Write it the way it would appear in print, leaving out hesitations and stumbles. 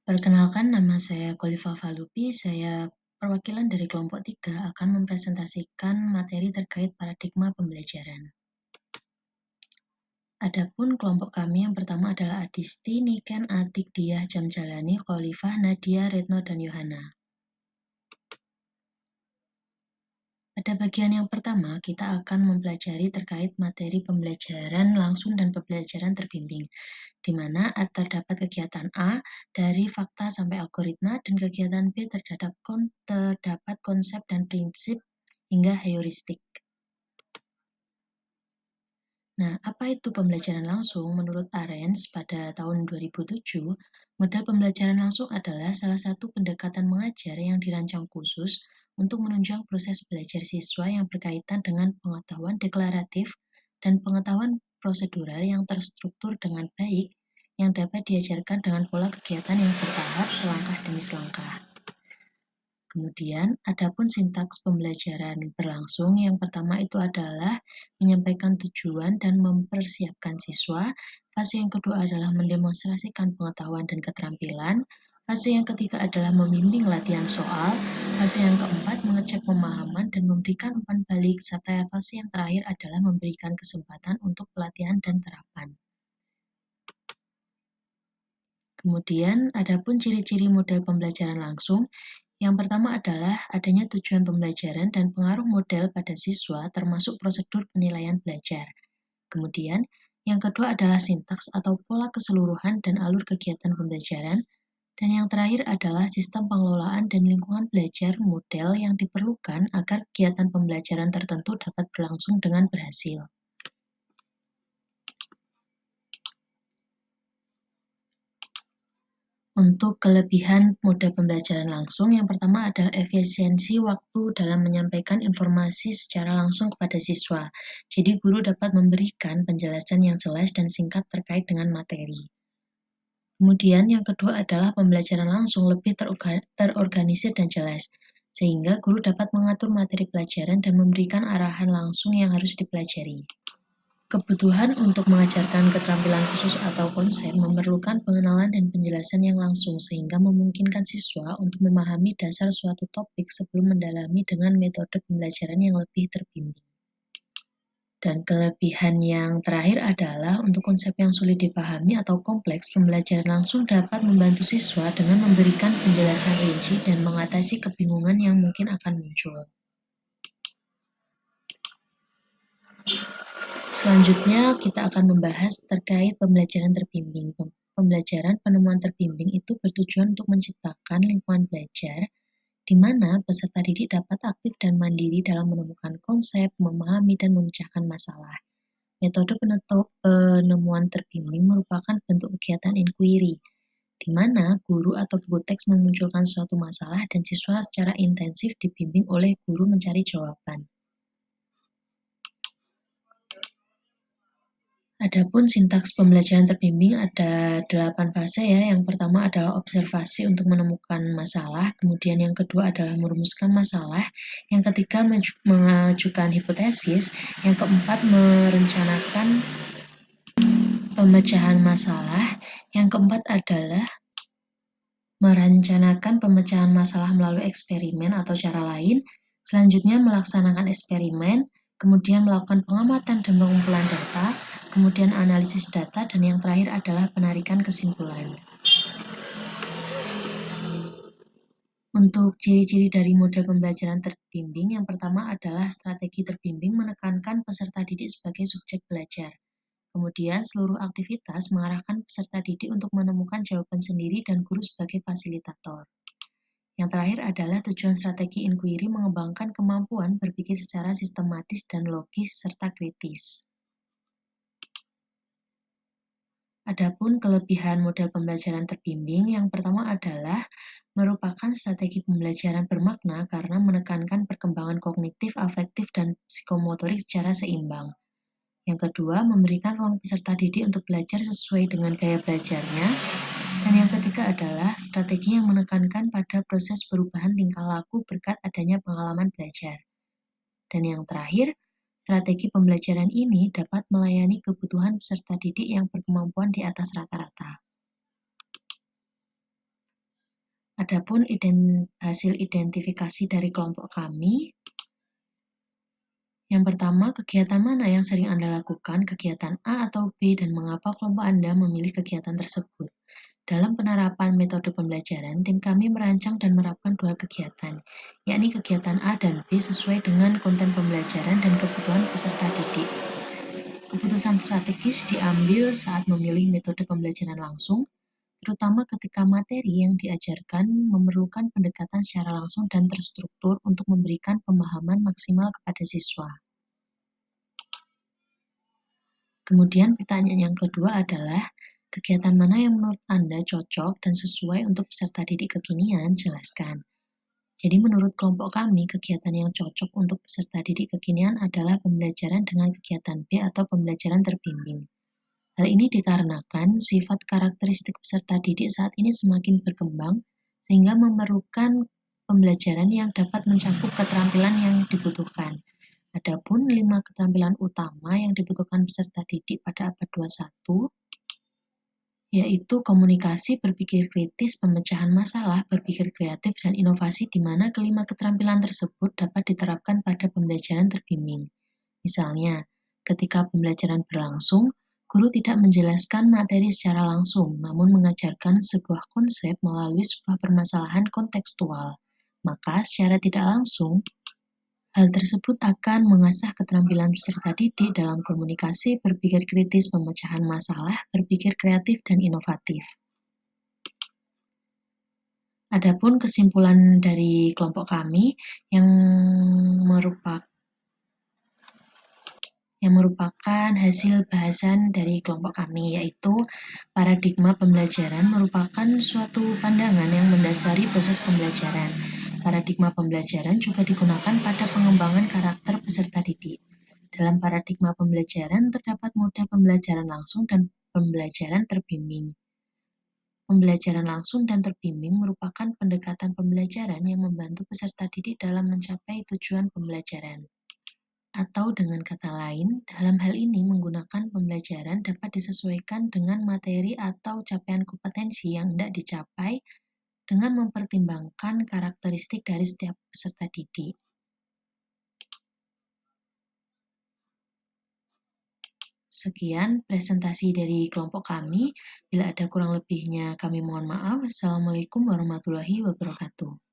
Perkenalkan, nama saya Kholifa Falupi. Saya perwakilan dari kelompok 3 akan mempresentasikan materi terkait paradigma pembelajaran. Adapun kelompok kami yang pertama adalah Adisti, Niken, Atik, Diah, Jamjalani, Khalifah, Nadia, Retno, dan Yohana. Pada bagian yang pertama, kita akan mempelajari terkait materi pembelajaran langsung dan pembelajaran terbimbing, di mana terdapat kegiatan A dari fakta sampai algoritma dan kegiatan B terdapat konsep dan prinsip hingga heuristik. Nah, apa itu pembelajaran langsung? Menurut Arens pada tahun 2007, model pembelajaran langsung adalah salah satu pendekatan mengajar yang dirancang khusus untuk menunjang proses belajar siswa yang berkaitan dengan pengetahuan deklaratif dan pengetahuan prosedural yang terstruktur dengan baik yang dapat diajarkan dengan pola kegiatan yang bertahap selangkah demi selangkah. Kemudian, adapun sintaks pembelajaran berlangsung, yang pertama itu adalah menyampaikan tujuan dan mempersiapkan siswa. Fase yang kedua adalah mendemonstrasikan pengetahuan dan keterampilan. Fase yang ketiga adalah membimbing latihan soal. Fase yang keempat mengecek pemahaman dan memberikan umpan balik. Serta fase yang terakhir adalah memberikan kesempatan untuk pelatihan dan terapan. Kemudian, adapun ciri-ciri model pembelajaran langsung, yang pertama adalah adanya tujuan pembelajaran dan pengaruh model pada siswa termasuk prosedur penilaian belajar. Kemudian, yang kedua adalah sintaks atau pola keseluruhan dan alur kegiatan pembelajaran. Dan yang terakhir adalah sistem pengelolaan dan lingkungan belajar model yang diperlukan agar kegiatan pembelajaran tertentu dapat berlangsung dengan berhasil. Untuk kelebihan model pembelajaran langsung, yang pertama adalah efisiensi waktu dalam menyampaikan informasi secara langsung kepada siswa. Jadi guru dapat memberikan penjelasan yang jelas dan singkat terkait dengan materi. Kemudian yang kedua adalah pembelajaran langsung lebih terorganisir dan jelas, sehingga guru dapat mengatur materi pelajaran dan memberikan arahan langsung yang harus dipelajari. Kebutuhan untuk mengajarkan keterampilan khusus atau konsep memerlukan pengenalan dan penjelasan yang langsung sehingga memungkinkan siswa untuk memahami dasar suatu topik sebelum mendalami dengan metode pembelajaran yang lebih terbimbing. Dan kelebihan yang terakhir adalah untuk konsep yang sulit dipahami atau kompleks, pembelajaran langsung dapat membantu siswa dengan memberikan penjelasan rinci dan mengatasi kebingungan yang mungkin akan muncul. Selanjutnya, kita akan membahas terkait pembelajaran terbimbing. Pembelajaran penemuan terbimbing itu bertujuan untuk menciptakan lingkungan belajar di mana peserta didik dapat aktif dan mandiri dalam menemukan konsep, memahami, dan memecahkan masalah. Metode penemuan terbimbing merupakan bentuk kegiatan inquiry, di mana guru atau buku teks memunculkan suatu masalah dan siswa secara intensif dibimbing oleh guru mencari jawaban. Adapun sintaks pembelajaran terbimbing ada 8 fase ya. Yang pertama adalah observasi untuk menemukan masalah, kemudian yang kedua adalah merumuskan masalah, yang ketiga mengajukan hipotesis, yang keempat merencanakan pemecahan masalah, yang keempat adalah merencanakan pemecahan masalah melalui eksperimen atau cara lain, selanjutnya melaksanakan eksperimen, kemudian melakukan pengamatan dan pengumpulan data, kemudian analisis data, dan yang terakhir adalah penarikan kesimpulan. Untuk ciri-ciri dari model pembelajaran terbimbing, yang pertama adalah strategi terbimbing menekankan peserta didik sebagai subjek belajar. Kemudian seluruh aktivitas mengarahkan peserta didik untuk menemukan jawaban sendiri dan guru sebagai fasilitator. Yang terakhir adalah tujuan strategi inquiry mengembangkan kemampuan berpikir secara sistematis dan logis serta kritis. Adapun kelebihan model pembelajaran terbimbing, yang pertama adalah merupakan strategi pembelajaran bermakna karena menekankan perkembangan kognitif, afektif, dan psikomotorik secara seimbang. Yang kedua, memberikan ruang peserta didik untuk belajar sesuai dengan gaya belajarnya. Dan yang ketiga adalah strategi yang menekankan pada proses perubahan tingkah laku berkat adanya pengalaman belajar. Dan yang terakhir, strategi pembelajaran ini dapat melayani kebutuhan peserta didik yang berkemampuan di atas rata-rata. Adapun hasil identifikasi dari kelompok kami, yang pertama, kegiatan mana yang sering Anda lakukan, kegiatan A atau B, dan mengapa kelompok Anda memilih kegiatan tersebut? Dalam penerapan metode pembelajaran, tim kami merancang dan menerapkan dua kegiatan, yakni kegiatan A dan B sesuai dengan konten pembelajaran dan kebutuhan peserta didik. Keputusan strategis diambil saat memilih metode pembelajaran langsung, terutama ketika materi yang diajarkan memerlukan pendekatan secara langsung dan terstruktur untuk memberikan pemahaman maksimal kepada siswa. Kemudian pertanyaan yang kedua adalah, kegiatan mana yang menurut Anda cocok dan sesuai untuk peserta didik kekinian? Jelaskan. Jadi menurut kelompok kami, kegiatan yang cocok untuk peserta didik kekinian adalah pembelajaran dengan kegiatan B atau pembelajaran terbimbing. Hal ini dikarenakan sifat karakteristik peserta didik saat ini semakin berkembang, sehingga memerlukan pembelajaran yang dapat mencakup keterampilan yang dibutuhkan. Adapun 5 keterampilan utama yang dibutuhkan peserta didik pada abad 21, yaitu komunikasi, berpikir kritis, pemecahan masalah, berpikir kreatif, dan inovasi, di mana kelima keterampilan tersebut dapat diterapkan pada pembelajaran terbimbing. Misalnya, ketika pembelajaran berlangsung, guru tidak menjelaskan materi secara langsung, namun mengajarkan sebuah konsep melalui sebuah permasalahan kontekstual. Maka, secara tidak langsung, hal tersebut akan mengasah keterampilan peserta didik dalam komunikasi, berpikir kritis, pemecahan masalah, berpikir kreatif, dan inovatif. Adapun kesimpulan dari kelompok kami yang merupakan hasil bahasan dari kelompok kami, yaitu paradigma pembelajaran merupakan suatu pandangan yang mendasari proses pembelajaran. Paradigma pembelajaran juga digunakan pada pengembangan karakter peserta didik. Dalam paradigma pembelajaran terdapat moda pembelajaran langsung dan pembelajaran terbimbing. Pembelajaran langsung dan terbimbing merupakan pendekatan pembelajaran yang membantu peserta didik dalam mencapai tujuan pembelajaran. Atau dengan kata lain, dalam hal ini menggunakan pembelajaran dapat disesuaikan dengan materi atau capaian kompetensi yang hendak dicapai dengan mempertimbangkan karakteristik dari setiap peserta didik. Sekian presentasi dari kelompok kami. Bila ada kurang lebihnya, kami mohon maaf. Wassalamualaikum warahmatullahi wabarakatuh.